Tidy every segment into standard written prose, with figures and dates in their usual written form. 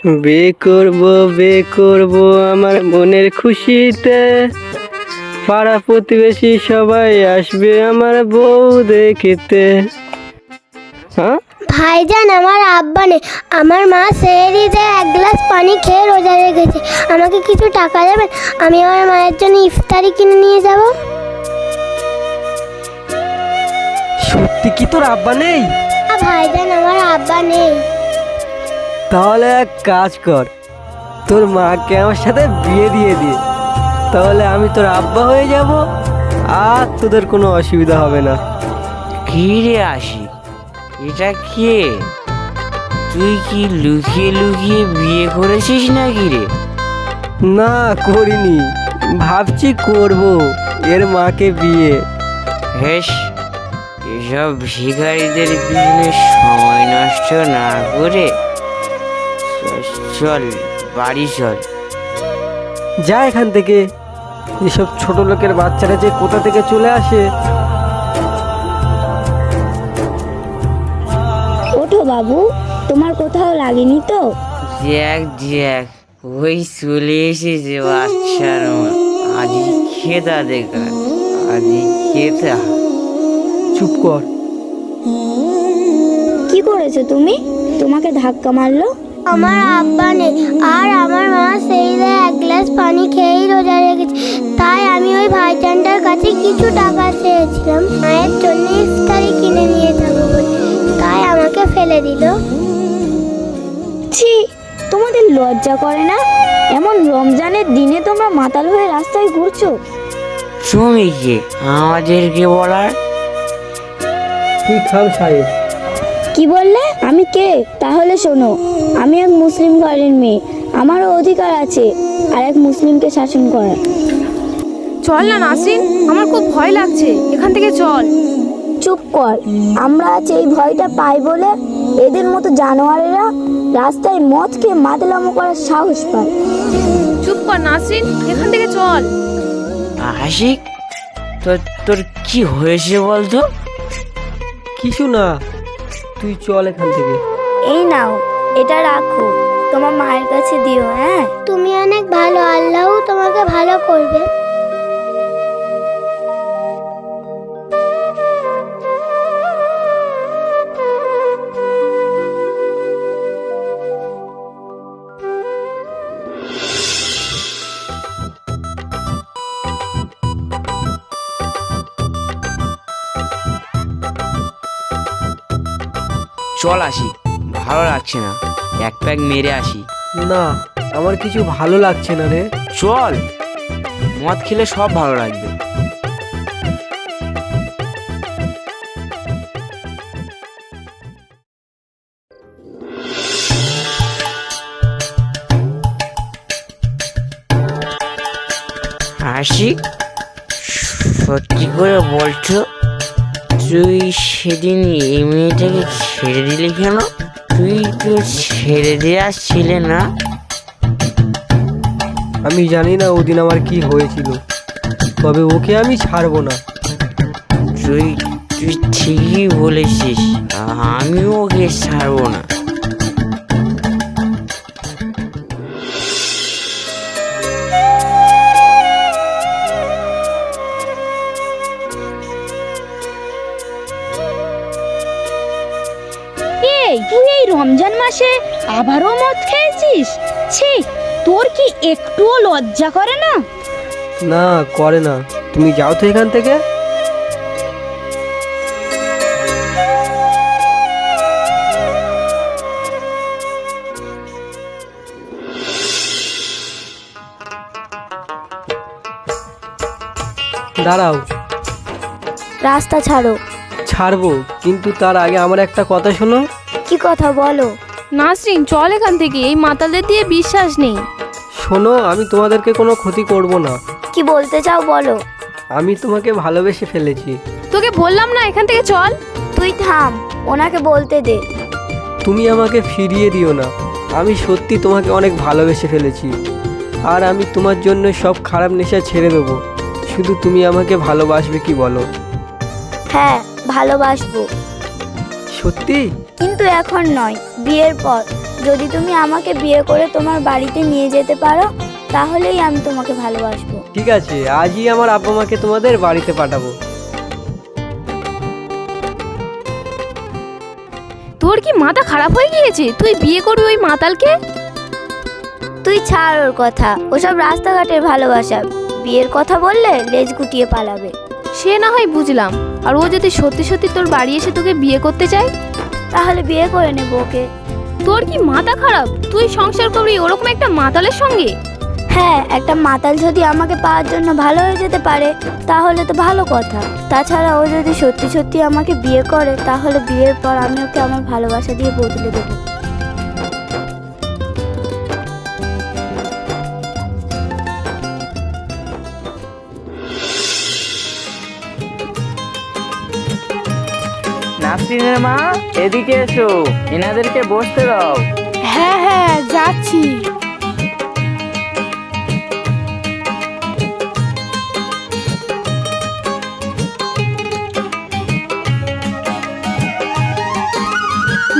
বিয়ে করব আমার মনের খুশিতে, পাড়া প্রতিবেশী সবাই আসবে আমার বউ দেখতে। হ্যাঁ ভাইজান, আমার আব্বা নেই, আমার মা সেহরিতে এক গ্লাস পানি খেয়ে রোজা রেখেছে। আমাকে কিছু টাকা দেবেন, আমি আমার মায়ের জন্য ইফতারি কিনে নিয়ে যাব। সত্যি কি তোর আব্বা নেই? ভাইজান, আমার আব্বা নেই। তাহলে এক কাজ কর, তোর মাকে আমার সাথে বিয়ে দিয়ে দিয়ে, তাহলে আমি তোর আব্বা হয়ে যাব, আর তোদের কোনো অসুবিধা হবে না। কি রে আসি, এটা কে? তুই কি লুকিয়ে লুকিয়ে বিয়ে করেছিস নাকি রে? না করিনি, ভাবছি করব এর মাকে বিয়ে। হেস, এসব ভিখারিদের পিছনে সময় নষ্ট না করে চল বাড়ি চল। যা এখান থেকে, এসব ছোট লোকের বাচ্চারা যে কোথা থেকে চলে আসে। ওঠো বাবু, তোমার কোথাও লাগেনি তো? দেখ ওই চলে এসেছে বাচ্চার মা। আদি খেতা দেখা, আদি খেতা। চুপ কর। কি করেছো তুমি? তোমাকে ধাক্কা মারলো? আমার আব্বা নেই, আর আমার মা সেহরিতে এক গ্লাস পানি খেয়েই রোজা রেখেছে। তাই আমি ওই ভাইজানটার কাছে কিছু টাকা চেয়েছিলাম মায়ের জন্য ইফতারি কিনে নিয়ে যাবো বলে, তাই আমাকে ফেলে দিল। ছি, তোমাদের লজ্জা করে না? এমন রমজানের দিনে তোমরা মাতাল হয়ে রাস্তায় ঘুরছো। তুমি কে আমাদেরকে বলার? তুই থাম সাহেব। কি বললে? আমি কে? তাহলে শোনো, আমি এক মুসলিম ঘরের মেয়ে, আমারও অধিকার আছে আর এক মুসলিমকে শাসন করার। চল না নাসরিন, আমার খুব ভয় লাগছে, এখান থেকে চল। চুপ কর। আমরা আজ এই ভয়টা পাই বলে এদের মতো জানোয়ারেরা রাস্তায় মদ খেয়ে মাতলামো করার সাহস পায়। চুপ কর নাসরিন, এখান থেকে চল। আশিক, তোর কি হয়েছে বলতো? কিছু না, তুই চল এখান থেকে। এই নাও, এটা রাখো, তোমার মায়ের কাছে দিও। হ্যাঁ, তুমি অনেক ভালো, আল্লাহ তোমাকে ভালো করবে। চল আসি, ভালো লাগছে না, এক প্যাক মেরে আসি। না, আমার কিছু ভালো লাগছে না রে। চল, মদ খেলে সব ভালো লাগবে। আশিক, সত্যি করে বলছো তুই সেদিন এই মেয়েটাকে ছেড়ে দিলি কেন? তুই তো ছেড়ে দেওয়ার ছিলে না? আমি জানি না ওদিন আমার কি হয়েছিল, তবে ওকে আমি ছাড়বো না। তুই তুই ঠিকই বলেছিস, আমিও ওকে ছাড়বো না। এই তুই এই রমজান মাসে আবারও মদ খেয়েছিস? ছি, তোর কি একটুও লজ্জা করে না? না করে না, তুমি যাও তো এখান থেকে। দাঁড়াও। রাস্তা ছাড়ো। ছাড়বো, কিন্তু তার আগে আমার একটা কথা শোনো। কি কথা বলো? নাসরিন, চল এখান থেকে, এই মাতালদের দিয়ে বিশ্বাস নেই। শোনো, আমি তোমাদেরকে কোনো ক্ষতি করব না। কি বলতে চাও বলো। আমি তোমাকে ভালোবেসে ফেলেছি। তোকে বললাম না এখান থেকে চল। তুই থাম, ওনাকে বলতে দে। তুমি আমাকে ফিরিয়ে দিও না, আমি সত্যি তোমাকে অনেক ভালোবেসে ফেলেছি, আর আমি তোমার জন্য সব খারাপ নেশা ছেড়ে দেবো। শুধু তুমি আমাকে ভালোবাসবে কি বলো? হ্যাঁ, ভালোবাসবো, সত্যি? কিন্তু এখন নয়, বিয়ের পর। যদি তুমি আমাকে বিয়ে করে তোমার বাড়িতে নিয়ে যেতে পারো তাহলেই আমি তোমাকে ভালোবাসবো। ঠিক আছে, আজই আমার আব্বা মাকে তোমাদের বাড়িতে পাঠাবো। তোর কি মাথা খারাপ হয়ে গিয়েছে? তুই বিয়ে করবি ওই মাতালকে? তুই ছাড় ওর কথা, ওসব রাস্তাঘাটের ভালোবাসা। বিয়ের কথা বললে লেজ গুটিয়ে পালাবে। সে না হয় বুঝলাম, আর ও যদি সত্যি সত্যি তোর বাড়ি এসে তোকে বিয়ে করতে চায়? তাহলে বিয়ে করে নেবো ওকে। তোর কি মাথা খারাপ? তুই সংসার করবি ওরকম একটা মাতালের সঙ্গে? হ্যাঁ, একটা মাতাল যদি আমাকে পাওয়ার জন্য ভালো হয়ে যেতে পারে তাহলে তো ভালো কথা। তাছাড়া ও যদি সত্যি সত্যি আমাকে বিয়ে করে তাহলে বিয়ের পর আমি ওকে আমার ভালোবাসা দিয়ে বদলে দেবো। নাসরিনের মা, এদিকে এসো, এনাদেরকে বসতে দাও। হ্যাঁ হ্যাঁ, যাচ্ছি।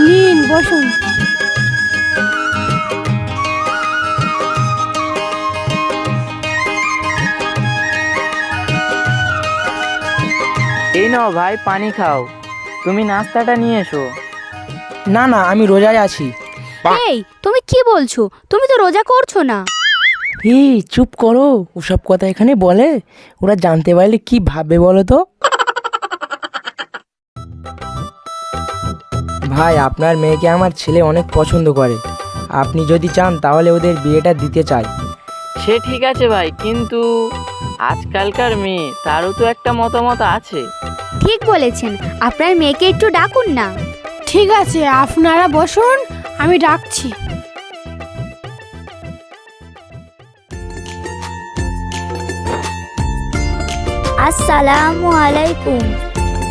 নিন বসুন। এই নাও ভাই, পানি খাও। তুমি নাস্তাটা নিয়ে এসো। না না, আমি রোজায় আছি। এই, তুমি কি বলছো? তুমি তো রোজা করছো না। এই চুপ করো, ওসব কথা এখানে বলে? ওরা জানতে পারলে কি ভাববে বলো তো? ভাই, আপনার মেয়েকে আমার ছেলে অনেক পছন্দ করে। আপনি যদি চান তাহলে ওদের বিয়েটা দিতে চাই। সে ঠিক আছে ভাই, কিন্তু আজকালকার মেয়ে, তারও তো একটা মতামত আছে। ঠিক বলেছেন, আপনার মেয়েকে একটু ডাকুন না। ঠিক আছে, আপনারা বসুন, আমি ডাকছি। আসসালামু আলাইকুম।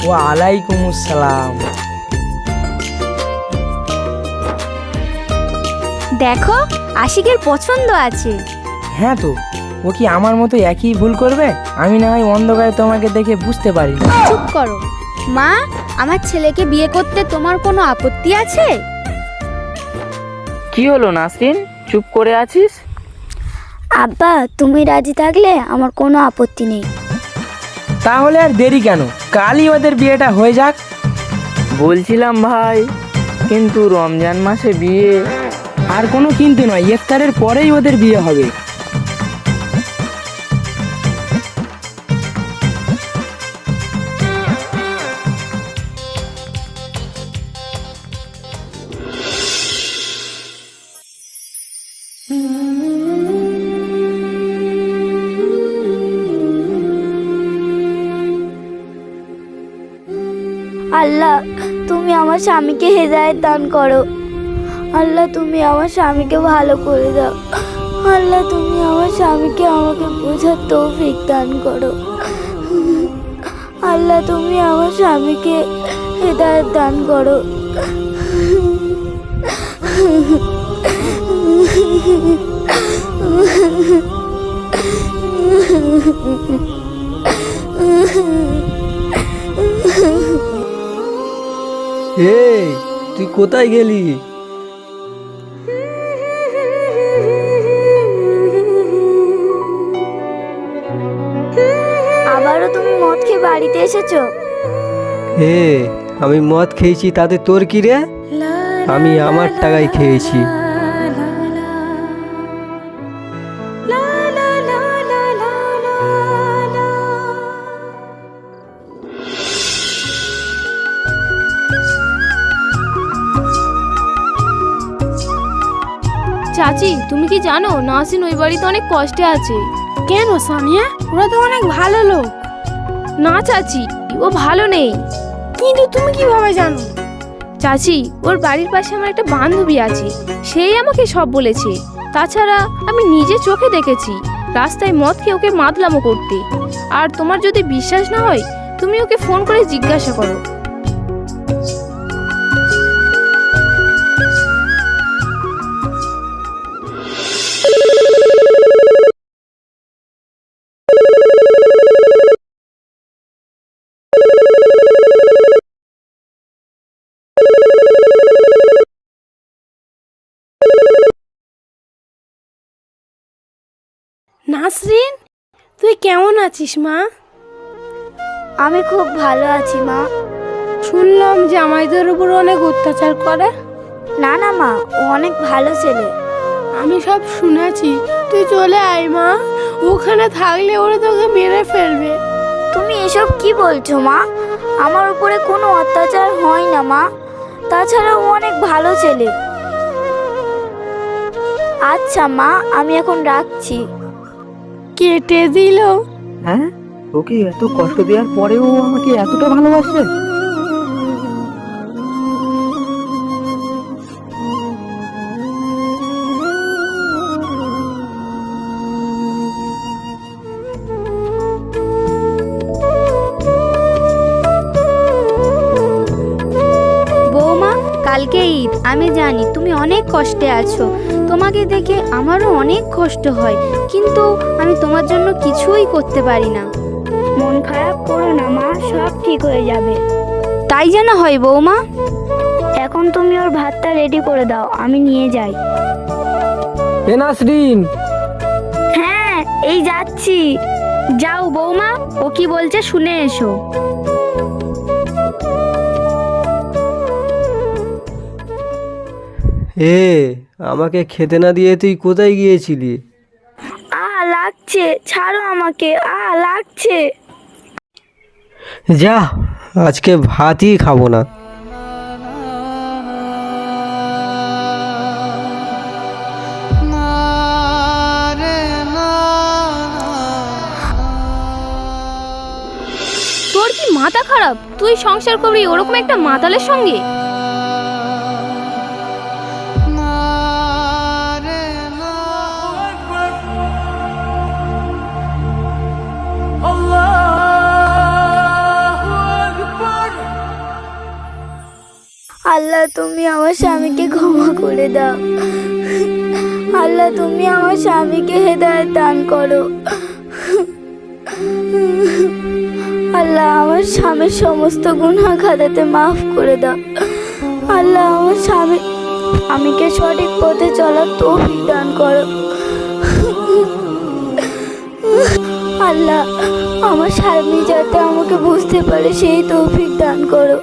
ওয়ালাইকুম আসসালাম। দেখো, আশিকের পছন্দ আছে। হ্যাঁ তো, ও কি আমার মতো একই ভুল করবে? আমি না হয় অন্ধকারে তোমাকে দেখে বুঝতে পারি না। চুপ করো মা, আমার ছেলেকে বিয়ে করতে তোমার কোনো আপত্তি আছে? কি হলো নাসরিন, চুপ করে আছিস? আব্বা, তুমি রাজি থাকলে আমার কোনো আপত্তি নেই। তাহলে আর দেরি কেন? কালই ওদের বিয়েটা হয়ে যাক। বলছিলাম ভাই, কিন্তু রমজান মাসে বিয়ে। আর কোনো কিন্তু নয়, ইফতারের পরেই ওদের বিয়ে হবে। আল্লাহ, তুমি আমার স্বামীকে হেদায়েত দান করো। আল্লাহ, তুমি আমার স্বামীকে ভালো করে দাও। আল্লাহ, তুমি আমার স্বামীকে আমাকে বোঝার তৌফিক দান করো। আল্লাহ, তুমি আমার স্বামীকে হেদায়েত দান করো। এই, তুই কোথায় গেলি? আবারও তুমি মদ খেয়ে বাড়িতে এসেছো? হে, আমি মদ খেয়েছি তাতে তোর কি রে? আমি আমার টাকায় খেয়েছি। চাচি, তুমি কি জানো নাসরিন ওই বাড়িতে অনেক কষ্টে আছে? কেন সানিয়া? ওরা তো অনেক ভালো লোক। না চাচি, ও ভালো নেই। কিন্তু তুমি কিভাবে জানো? চাচি, ওর বাড়ির পাশে আমার একটা বান্ধবী আছে, সেই আমাকে সব বলেছে। তাছাড়া আমি নিজে চোখে দেখেছি রাস্তায় মদ খেয়ে ওকে মাতলামো করতে। আর তোমার যদি বিশ্বাস না হয়, তুমি ওকে ফোন করে জিজ্ঞাসা করো। নাসরিন, তুই কেমন আছিস মা? আমি খুব ভালো আছি মা। শুনলাম যে আমাদের উপর অনেক অত্যাচার করে। না না মা, ও অনেক ভালো ছেলে। আমি সব শুনেছি। তুই চলে আয় মা, ওখানে থাকলে ওরা তোকে মেরে ফেলবে। তুমি এসব কি বলছো মা? আমার উপরে কোনো অত্যাচার হয় না মা। তাছাড়া ও অনেক ভালো ছেলে। আচ্ছা মা, আমি এখন রাখছি। কেটে দিল। হ্যাঁ, ওকে এত কষ্ট দেওয়ার পরেও আমাকে এতটা ভালোবাসে। বৌমা, কালকে ঈদ, আমি জানি তুমি অনেক কষ্টে আছো। তোমাকে দেখে আমারও অনেক কষ্ট হয়, কিন্তু আমি তোমার জন্য কিছুই করতে পারি না। মন খারাপ করো না মা, সব ঠিক হয়ে যাবে। তাই যেন হয় বৌমা। এখন তুমি ওর ভাতটা রেডি করে দাও, আমি নিয়ে যাই। এ নাসরিন, হ্যাঁ, এই যাচ্ছি। যাও বৌমা, ও কি বলছে শুনে এসো। আমাকে খেতে না দিয়ে তুই কোথায় গিয়েছিলি? লাগছে, ছাড়ো আমাকে। লাগছে। যা, আজকে ভাতই খাবো না। তোর কি মাথা খারাপ? তুই সংসার করবি ওরকম একটা মাতালের সঙ্গে? আল্লাহ, তুমি আমার স্বামীকে ক্ষমা করে দাও। আল্লাহ, তুমি আমার স্বামীকে হেদায়েত দান করো। আল্লাহ, আমার স্বামীর সমস্ত গুনাহ খাতাতে মাফ করে দাও। আল্লাহ, আমার স্বামীকে সঠিক পথে চলার তৌফিক দান করো। আল্লাহ, আমার স্বামী যাতে আমাকে বুঝতে পারে সেই তৌফিক দান করো।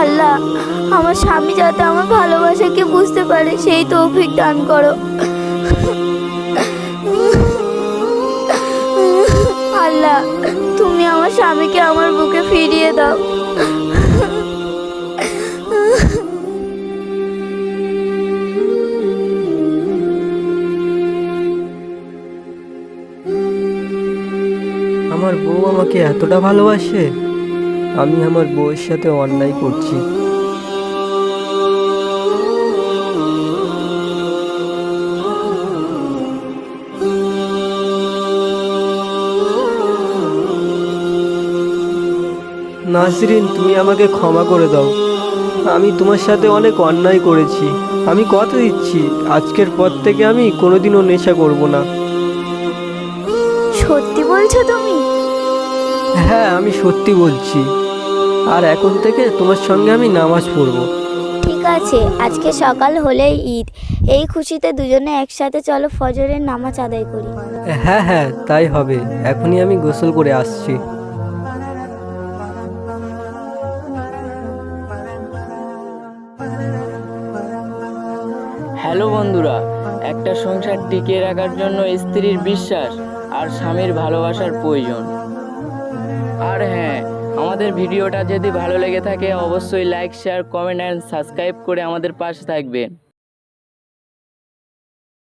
আল্লাহ, আমার স্বামী যাতে আমার ভালোবাসাকে বুঝতে পারে সেই তৌফিক দান করো। আল্লাহ, তুমি আমার স্বামীকে আমার বুকে ফিরিয়ে দাও। আমার বউ আমাকে এতটা ভালোবাসে? আমি আমার বউয়ের সাথে অন্যায় করছি। নাসরিন, তুমি আমাকে ক্ষমা করে দাও। আমি তোমার সাথে অনেক অন্যায় করেছি। আমি কথা দিচ্ছি, আজকের পর থেকে আমি কোনোদিনও নেশা করব না। সত্যি বলছো তুমি? হ্যাঁ, আমি সত্যি বলছি। আর এখন থেকে তোমার সঙ্গে আমি নামাজ পড়ব। ঠিক আছে, আজকে সকাল হলেই ঈদ। এই খুশিতে দুজনে একসাথে চলো ফজরের নামাজ আদায় করি। হ্যাঁ হ্যাঁ, তাই হবে। এখনই আমি গোসল করে আসছি। হ্যালো বন্ধুরা, একটা সংসার টিকিয়ে রাখার জন্য স্ত্রীর বিশ্বাস আর স্বামীর ভালোবাসার প্রয়োজন। আর হ্যাঁ, আমাদের ভিডিওটা যদি ভালো লেগে থাকে অবশ্যই like, share, comment and subscribe করে আমাদের পাশে থাকবেন।